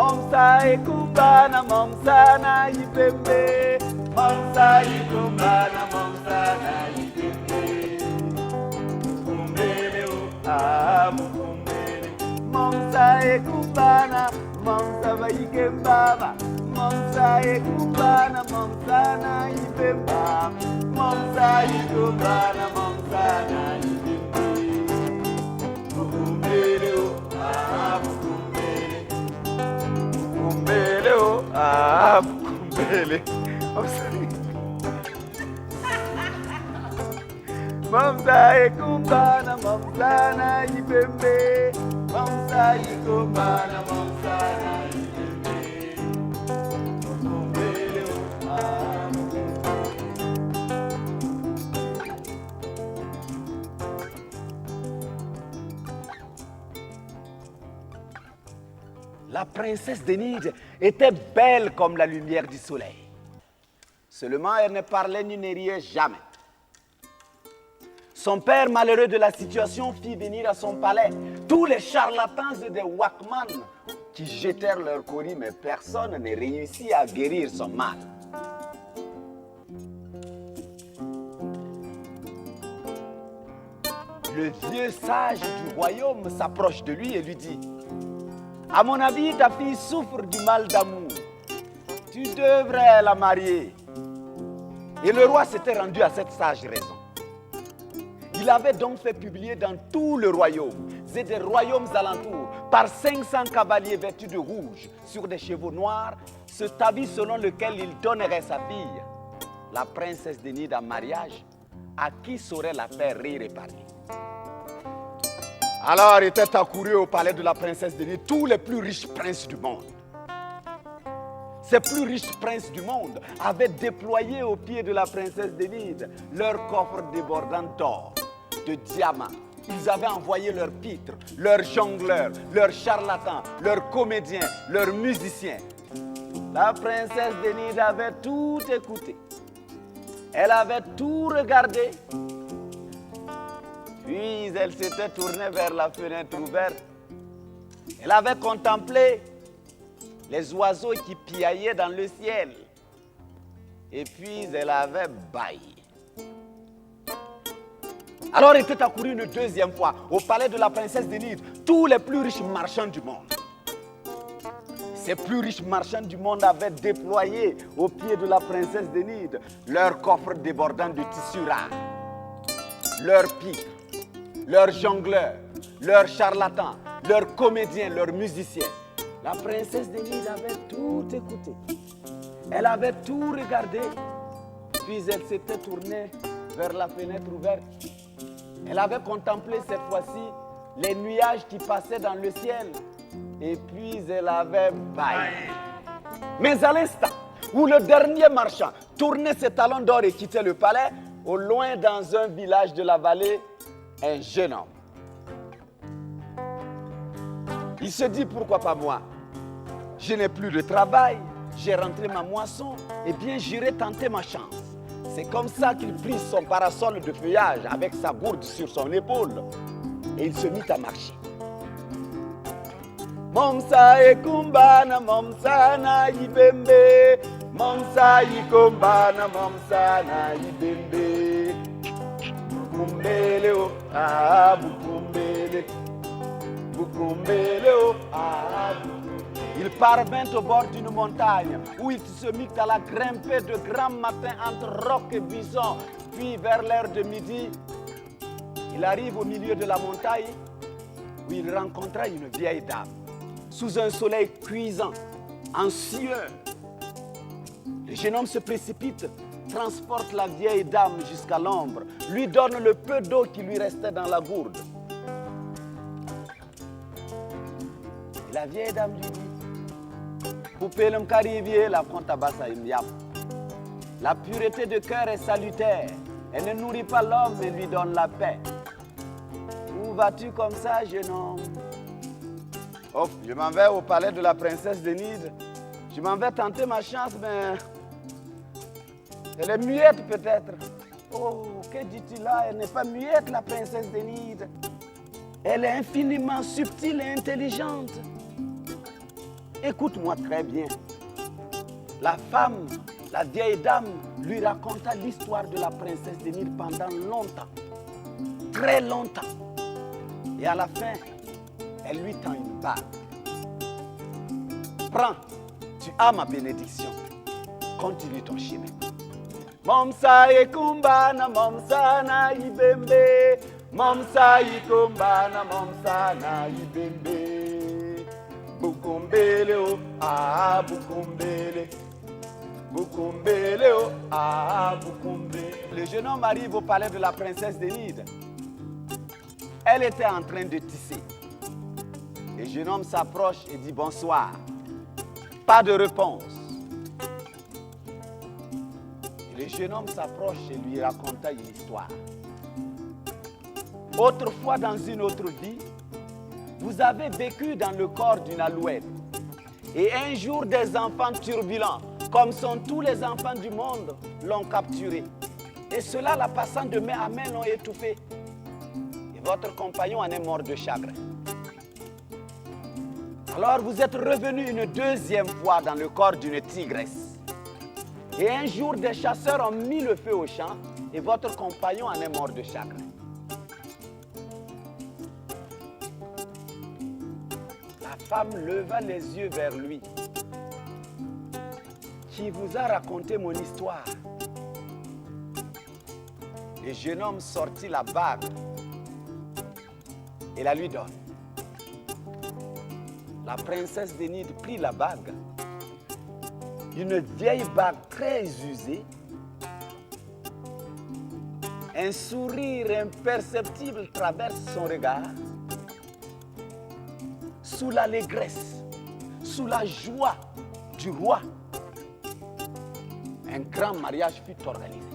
Momsa ikumbana, momsa na ipembe. Momsa ikumbana, momsa na ipembe. Mukumbele o, mukumbele. Momsa ikumbana, momsa va ikembaba. Momsa ikumbana, momsa na ipemba. Momsa ikumbana, momsa na ipembe. Mukumbele o, mukumbele. Mukumbele o, mukumbele. Momsa ikumbana, momsa na ipembe. Momsa ikumbana, momsa na ipembe. Mukumbele o, La princesse d'Enide était belle comme la lumière du soleil. Seulement, elle ne parlait ni ne riait jamais. Son père, malheureux de la situation, fit venir à son palais tous les charlatans et des wakman qui jetèrent leur courrier, mais personne ne réussit à guérir son mal. Le vieux sage du royaume s'approche de lui et lui dit: à mon avis, ta fille souffre du mal d'amour. Tu devrais la marier. Et le roi s'était rendu à cette sage raison. Il avait donc fait publier dans tout le royaume et des royaumes alentours, par 500 cavaliers vêtus de rouge sur des chevaux noirs, cet avis selon lequel il donnerait sa fille, la princesse d'Enide, en mariage, à qui saurait la faire rire et parler. Alors étaient accourus au palais de la princesse d'Enide tous les plus riches princes du monde. Ces plus riches princes du monde avaient déployé aux pieds de la princesse d'Enide leurs coffres débordants d'or, de diamants. Ils avaient envoyé leurs pitres, leurs jongleurs, leurs charlatans, leurs comédiens, leurs musiciens. La princesse d'Enide avait tout écouté. Elle avait tout regardé. Puis elle s'était tournée vers la fenêtre ouverte. Elle avait contemplé les oiseaux qui piaillaient dans le ciel. Et puis elle avait bâillé. Alors était accouru une deuxième fois au palais de la princesse d'Enide tous les plus riches marchands du monde. Ces plus riches marchands du monde avaient déployé aux pieds de la princesse d'Enide leurs coffres débordants de tissu rare, leurs piques, leurs jongleurs, leurs charlatans, leurs comédiens, leurs musiciens. La princesse d'Enide avait tout écouté. Elle avait tout regardé. Puis elle s'était tournée vers la fenêtre ouverte. Elle avait contemplé cette fois-ci les nuages qui passaient dans le ciel. Et puis elle avait bâillé. Mais à l'instant où le dernier marchand tournait ses talons d'or et quittait le palais, au loin dans un village de la vallée, un jeune homme. Il se dit: pourquoi pas moi? Je n'ai plus de travail, j'ai rentré ma moisson, et bien j'irai tenter ma chance. C'est comme ça qu'il prit son parasol de feuillage avec sa gourde sur son épaule et il se mit à marcher. Momsa ekumbana, momsa na ibembe. Momsa ikumbana, momsa na ibembe. Bukumbele o, bukumbele. Bukumbele o, bukumbele. Il parvint au bord d'une montagne où il se mit à la grimper de grand matin entre rocs et buissons. Puis vers l'heure de midi, il arrive au milieu de la montagne où il rencontra une vieille dame. Sous un soleil cuisant, en sueur, le jeune homme se précipite, transporte la vieille dame jusqu'à l'ombre, lui donne le peu d'eau qui lui restait dans la gourde. Et la vieille dame lui dit: la pureté de cœur est salutaire. Elle ne nourrit pas l'homme, mais lui donne la paix. Où vas-tu comme ça, jeune homme? Oh, je m'en vais au palais de la princesse d'Enide. Je m'en vais tenter ma chance, mais elle est muette peut-être. Oh, que dis-tu là? Elle n'est pas muette, la princesse d'Enide. Elle est infiniment subtile et intelligente. Écoute-moi très bien. La femme, la vieille dame, lui raconta l'histoire de la princesse d'Enid pendant longtemps. Très longtemps. Et à la fin, elle lui tend une bague. Prends, tu as ma bénédiction. Continue ton chemin. Momsa ekumbana, momsa na ibembe. Momsa ikumbana, momsa na ibembe. Bukumbele o, ah bukumbele. Bukumbele o, ah bukumbele. Le jeune homme arrive au palais de la princesse d'Enid. Elle était en train de tisser. Le jeune homme s'approche et dit bonsoir. Pas de réponse. Le jeune homme s'approche et lui raconta une histoire. Autrefois, dans une autre vie, vous avez vécu dans le corps d'une alouette. Et un jour, des enfants turbulents, comme sont tous les enfants du monde, l'ont capturé. Et cela, la passant de main à main, l'ont étouffé. Et votre compagnon en est mort de chagrin. Alors vous êtes revenu une deuxième fois dans le corps d'une tigresse. Et un jour, des chasseurs ont mis le feu au champ et votre compagnon en est mort de chagrin. La femme leva les yeux vers lui. Qui vous a raconté mon histoire? Le jeune homme sortit la bague et la lui donne. La princesse d'Enid prit la bague, une vieille bague très usée. Un sourire imperceptible traverse son regard. Sous l'allégresse, sous la joie du roi, un grand mariage fut organisé.